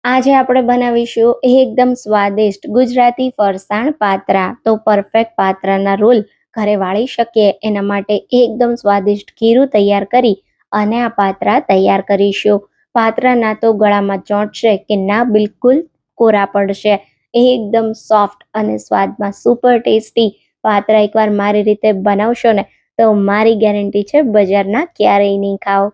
આજે આપણે બનાવીશું એકદમ સ્વાદિષ્ટ ગુજરાતી ફરસાણ પાત્રા. તો પરફેક્ટ પાત્રાના રોલ ઘરે વાળી શકીએ એના માટે એકદમ સ્વાદિષ્ટ ખીરું તૈયાર કરી અને આ પાત્રા તૈયાર કરીશું. પાત્રા ના તો ગળામાં ચોંટશે કે ના બિલકુલ કોરા પડશે. એકદમ સોફ્ટ અને સ્વાદમાં સુપર ટેસ્ટી પાત્રા એકવાર મારી રીતે બનાવશો ને તો મારી ગેરંટી છે બજારના ક્યારેય નહીં ખાઓ.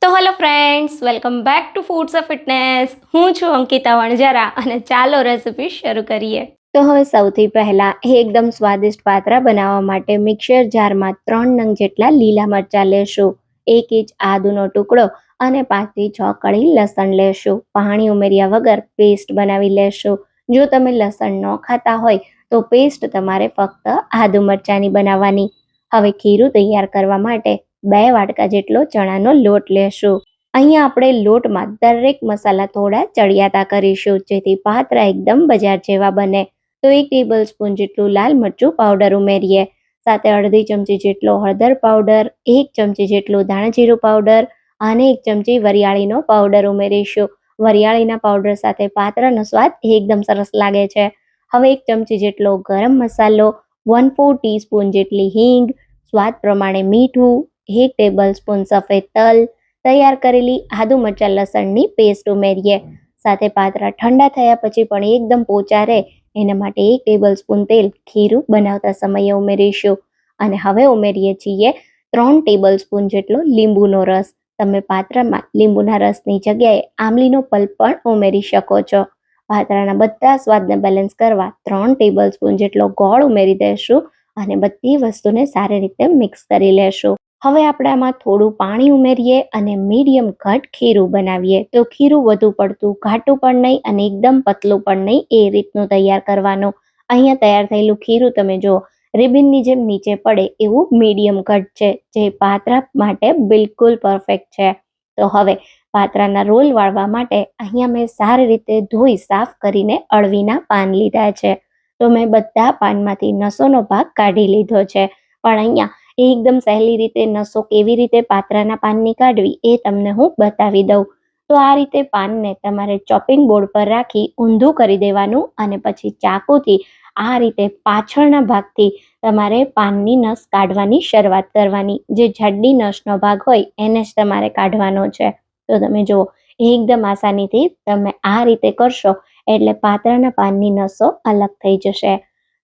તો hello friends, welcome back to foods of fitness. હું છું અંકિતા વણજારા અને ચાલો રેસિપી શરૂ કરીએ. તો હવે સૌથી પહેલા એકદમ સ્વાદિષ્ટ પાત્રા બનાવવા માટે મિક્સર જારમાં 3 નંગ જેટલા લીલા મરચાં લેશું, 1 ઇંચ આદુનો ટુકડો અને 5 થી 6 કળી લસણ લેશું. પાણી ઉમેર્યા વગર પેસ્ટ બનાવી લેશું. જો તમે લસણ ન ખાતા હોય તો પેસ્ટ તમારે ફક્ત આદુ મરચાંની બનાવવાની. હવે ખીરું તૈયાર કરવા માટે 2 વાટકા જેટલો ચણાનો લોટ લેશું. અહીંયા આપણે લોટમાં દરેક મસાલા થોડા ચડિયાતા કરીશું જેથી પાત્રા એકદમ બજાર જેવા બને. તો 1 ટેબલ સ્પૂન જેટલું લાલ મરચું પાવડર ઉમેરીએ, સાથે અડધી ચમચી જેટલો હળદર પાવડર, 1 ચમચી જેટલું ધાણા જીરું પાવડર અને 1 ચમચી વરિયાળીનો પાવડર ઉમેરીશું. વરિયાળીના પાવડર સાથે પાત્રાનો સ્વાદ એકદમ સરસ લાગે છે. હવે 1 ચમચી જેટલો ગરમ મસાલો, 1/4 ટીસ્પૂન જેટલી હિંગ, સ્વાદ પ્રમાણે મીઠું, 1 ટેબલ સ્પૂન સફેદ તલ, તૈયાર કરેલી આદુ મરચાં લસણની પેસ્ટ ઉમેરીએ. સાથે પાત્રા ઠંડા થયા પછી પણ એકદમ પોચા રહે એના માટે 1 ટેબલ સ્પૂન તેલ ખીરું બનાવતા સમયે ઉમેરીશું. અને હવે ઉમેરીએ છીએ 3 ટેબલ સ્પૂન જેટલો લીંબુનો રસ. તમે પાત્રામાં લીંબુના રસની જગ્યાએ આમલીનો પલ્પ પણ ઉમેરી શકો છો. પાત્રાના બધા સ્વાદને બેલેન્સ કરવા 3 ટેબલ સ્પૂન જેટલો ગોળ ઉમેરી દઈશું અને બધી વસ્તુને સારી રીતે મિક્સ કરી લેશું. હવે આપણે આમાં થોડું પાણી ઉમેરીએ અને મીડિયમ ઘટ ખીરું બનાવીએ. તો ખીરું વધુ પડતું ઘાટું પણ નહીં અને એકદમ પતલું પણ નહીં, એ રીતનું તૈયાર કરવાનું. અહીંયા તૈયાર થયેલું ખીરું તમે જો રિબિનની જેમ નીચે પડે એવું મીડિયમ ઘટ છે, જે પાત્રા માટે બિલકુલ પરફેક્ટ છે. તો હવે પાત્રાના રોલ વાળવા માટે અહીંયા મેં સારી રીતે ધોઈ સાફ કરીને અળવીના પાન લીધા છે. તો મેં બધા પાનમાંથી નસોનો ભાગ કાઢી લીધો છે. પણ અહીંયા એકદમ સહેલી રીતે નસો કેવી રીતે પાત્રાના પાનની કાઢવી એ તમને હું બતાવી દઉં. તો આ રીતે પાનને તમારે ચોપિંગ બોર્ડ પર રાખી ઊંધું કરી દેવાનું અને પછી ચાકુથી આ રીતે પાછળના ભાગથી તમારે પાનની નસ કાઢવાની શરૂઆત કરવાની. જે જાડી નસનો ભાગ હોય એને જ તમારે કાઢવાનો છે. તો તમે જુઓ એકદમ આસાનીથી તમે આ રીતે કરશો એટલે પાત્રાના પાનની નસો અલગ થઈ જશે.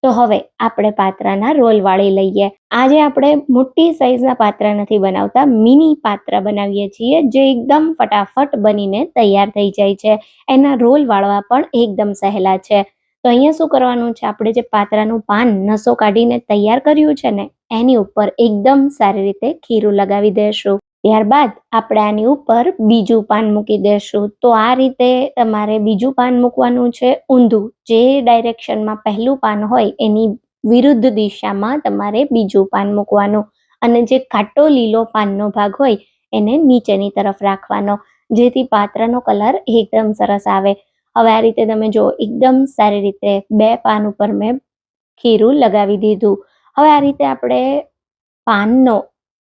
તો હવે આપણે પાત્રાના રોલ વાળી લઈએ. આજે આપણે મોટી સાઈઝના પાત્રા નથી બનાવતા, મિની પાત્રા બનાવીએ છીએ જે એકદમ ફટાફટ બનીને તૈયાર થઈ જાય છે. એના રોલ વાળવા પણ એકદમ સહેલા છે. તો અહીંયા શું કરવાનું છે, આપણે જે પાત્રાનું પાન નસો કાઢીને તૈયાર કર્યું છે ને એની ઉપર એકદમ સારી રીતે ખીરું લગાવી દેશું. ત્યારબાદ આપણે આની ઉપર બીજું પાન મૂકી દેશું. તો આ રીતે તમારે બીજું પાન મૂકવાનું છે ઊંધું. જે ડાયરેક્શનમાં પહેલું પાન હોય એની વિરુદ્ધ દિશામાં તમારે બીજું પાન મૂકવાનું અને જે ઘાટો લીલો પાનનો ભાગ હોય એને નીચેની તરફ રાખવાનો, જેથી પાત્રાનો કલર એકદમ સરસ આવે. હવે આ રીતે તમે જો એકદમ સારી રીતે 2 પાન ઉપર મેં ખીરું લગાવી દીધું. હવે આ રીતે આપણે પાનનો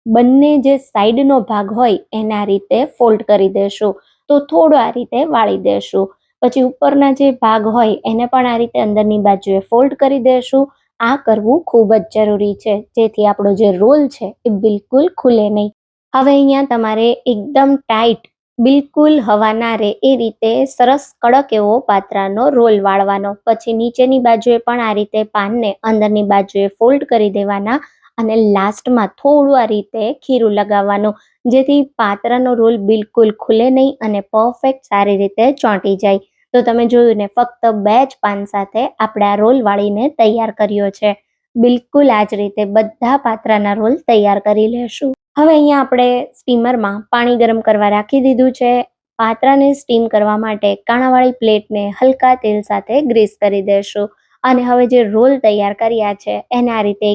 બંને જે સાઈડનો ભાગ હોય એને આ રીતે ફોલ્ડ કરી દેશું. તો થોડું આ રીતે વાળી દેશું. પછી ઉપરના જે ભાગ હોય એને પણ આ રીતે અંદરની બાજુએ ફોલ્ડ કરી દેશું. આ કરવું ખૂબ જ જરૂરી છે જેથી આપણો જે રોલ છે એ બિલકુલ ખુલે નહીં. હવે અહીંયા તમારે એકદમ ટાઈટ, બિલકુલ હવા ના રહે એ રીતે સરસ કડક એવો પાત્રાનો રોલ વાળવાનો. પછી નીચેની બાજુએ પણ આ રીતે પાનને અંદરની બાજુએ ફોલ્ડ કરી દેવાના અને લાસ્ટમાં થોડું આ રીતે ખીરું લગાવવાનું, જેથી પાત્રાનો રોલ બિલકુલ ખુલે નહીં અને પરફેક્ટ સારી રીતે ચોંટી જાય. તો તમે જોયું ને, ફક્ત 2 જ પાન સાથે આપણે આ રોલ વાળીને તૈયાર કર્યો છે. બિલકુલ આ જ રીતે બધા પાત્રાના રોલ તૈયાર કરી લેશું. હવે અહીંયા આપણે સ્ટીમરમાં પાણી ગરમ કરવા રાખી દીધું છે. પાત્રાને સ્ટીમ કરવા માટે કાણાવાળી પ્લેટને હલકા તેલ સાથે ગ્રીસ કરી દેશું અને હવે જે રોલ તૈયાર કર્યા છે એને આ રીતે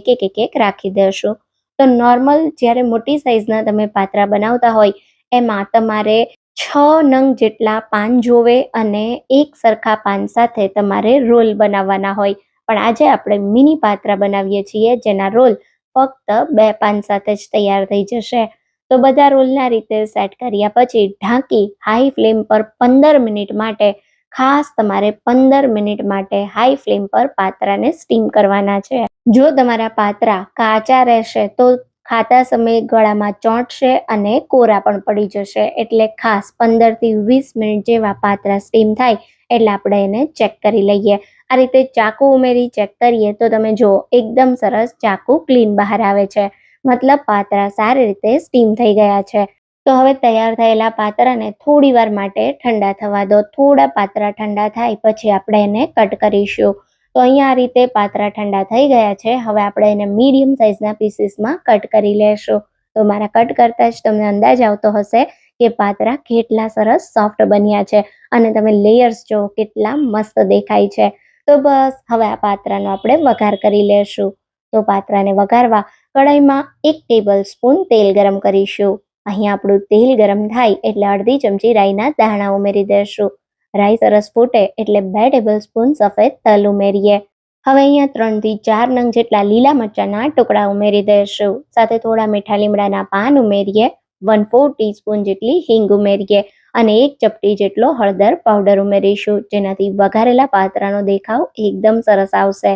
એક રાખી દેશું. તો નોર્મલ જ્યારે મોટી સાઈઝના તમે પાત્રા બનાવતા હોય એમાં તમારે 6 નંગ જેટલા પાન જોવે અને એક સરખા પાન સાથે તમારે રોલ બનાવવાના હોય. પણ આજે આપણે મિની પાત્રા બનાવીએ છીએ જેના રોલ ફક્ત 2 પાન સાથે જ તૈયાર થઈ જશે. તો બધા રોલના રીતે સેટ કર્યા પછી ઢાંકી હાઈ ફ્લેમ પર 15 મિનિટ માટે, ખાસ તમારે 15 મિનિટ માટે હાઈ ફ્લેમ પર પાત્રાને સ્ટીમ કરવાના છે. જો તમારા પાત્રા કાચા રહેશે તો ખાતા સમયે ગળામાં ચોંટશે અને કોરા પણ પડી જશે. એટલે ખાસ 15 થી 20 મિનિટ જેવા પાત્રા સ્ટીમ થાય એટલે આપણે એને ચેક કરી લઈએ. આ રીતે ચાકુ ઉમેરી ચેક કરીએ તો તમે જો એકદમ સરસ ચાકુ ક્લીન બહાર આવે છે. મતલબ પાત્રા સારી રીતે સ્ટીમ થઈ ગયા છે. તો હવે તૈયાર થયેલા પાત્રાને થોડી વાર માટે ઠંડા થવા દો. થોડા પાત્રા ઠંડા થાય પછી આપણે એને કટ કરીશું. તો અહીંયા આ રીતે પાત્રા ઠંડા થઈ ગયા છે. હવે આપણે એને મીડિયમ સાઇઝના પીસીસમાં કટ કરી લેશું. તો મારા કટ કરતા જ તમને અંદાજ આવતો હશે કે પાત્રા કેટલા સરસ સોફ્ટ બન્યા છે અને તમે લેયર્સ જો કેટલા મસ્ત દેખાય છે. તો બસ હવે આ પાત્રાનો આપણે વઘાર કરી લેશું. તો પાત્રાને વઘારવા કડાઈમાં 1 ટેબલ સ્પૂન તેલ ગરમ કરીશું. અહીંયા આપણું તેલ ગરમ થાય એટલે અડધી ચમચી રાઈના દાણા ઉમેરી દેશું. રાઈ સરસ ફૂટે એટલે 2 ટેબલ સ્પૂન સફેદ તલ ઉમેરીએ. હવે અહીંયા 3 થી 4 નંગ જેટલા લીલા મરચાના ટુકડા ઉમેરી દઈશું. સાથે થોડા મીઠા લીમડાના પાન ઉમેરીએ. 1/4 ટીસ્પૂન જેટલી હિંગ ઉમેરીએ અને 1 ચપટી જેટલો હળદર પાવડર ઉમેરીશું, જેનાથી વઘારેલા પાત્રાનો દેખાવ એકદમ સરસ આવશે.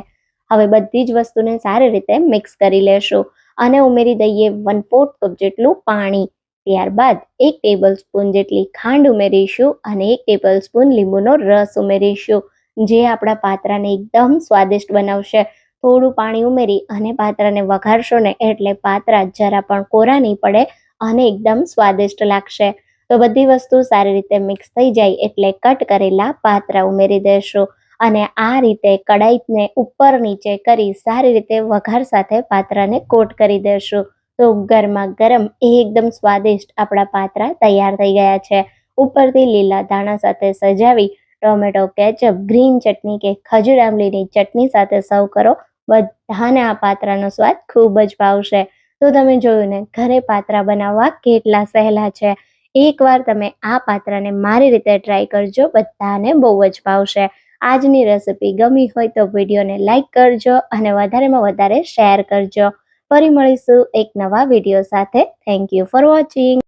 હવે બધી જ વસ્તુને સારી રીતે મિક્સ કરી લેશું અને ઉમેરી દઈએ 1/4 કપ જેટલું પાણી. ત્યારબાદ 1 ટેબલ સ્પૂન જેટલી ખાંડ ઉમેરીશું અને 1 ટેબલ સ્પૂન લીંબુનો રસ ઉમેરીશું, જે આપણા પાત્રાને એકદમ સ્વાદિષ્ટ બનાવશે. થોડું પાણી ઉમેરી અને પાત્રાને વઘારશો ને એટલે પાત્રા જરા પણ કોરા નહીં પડે અને એકદમ સ્વાદિષ્ટ લાગશે. તો બધી વસ્તુ સારી રીતે મિક્સ થઈ જાય એટલે કટ કરેલા પાત્રા ઉમેરી દેશું અને આ રીતે કડાઈને ઉપર નીચે કરી સારી રીતે વઘાર સાથે પાત્રાને કોટ કરી દેશું. તો ગરમા ગરમ એકદમ સ્વાદિષ્ટ આપણા પાત્રા તૈયાર થઈ ગયા છે. ઉપરથી લીલા ધાણા સાથે સજાવી ટોમેટો કેચઅપ, ગ્રીન ચટણી કે ખજૂર આંબલીની ચટણી સાથે સર્વ કરો. બધાને આ પાત્રાનો સ્વાદ ખૂબ જ ભાવશે. તો તમે જોયું ને, ઘરે પાત્રા બનાવવા કેટલા સહેલા છે. એકવાર તમે આ પાત્રાને મારી રીતે ટ્રાય કરજો, બધાને બહુ જ ભાવશે. આજની રેસિપી ગમી હોય તો વિડીયોને લાઈક કરજો અને વધારેમાં વધારે શેર કરજો. ફરી મળીશું એક નવા વિડીયો સાથે. Thank you for watching.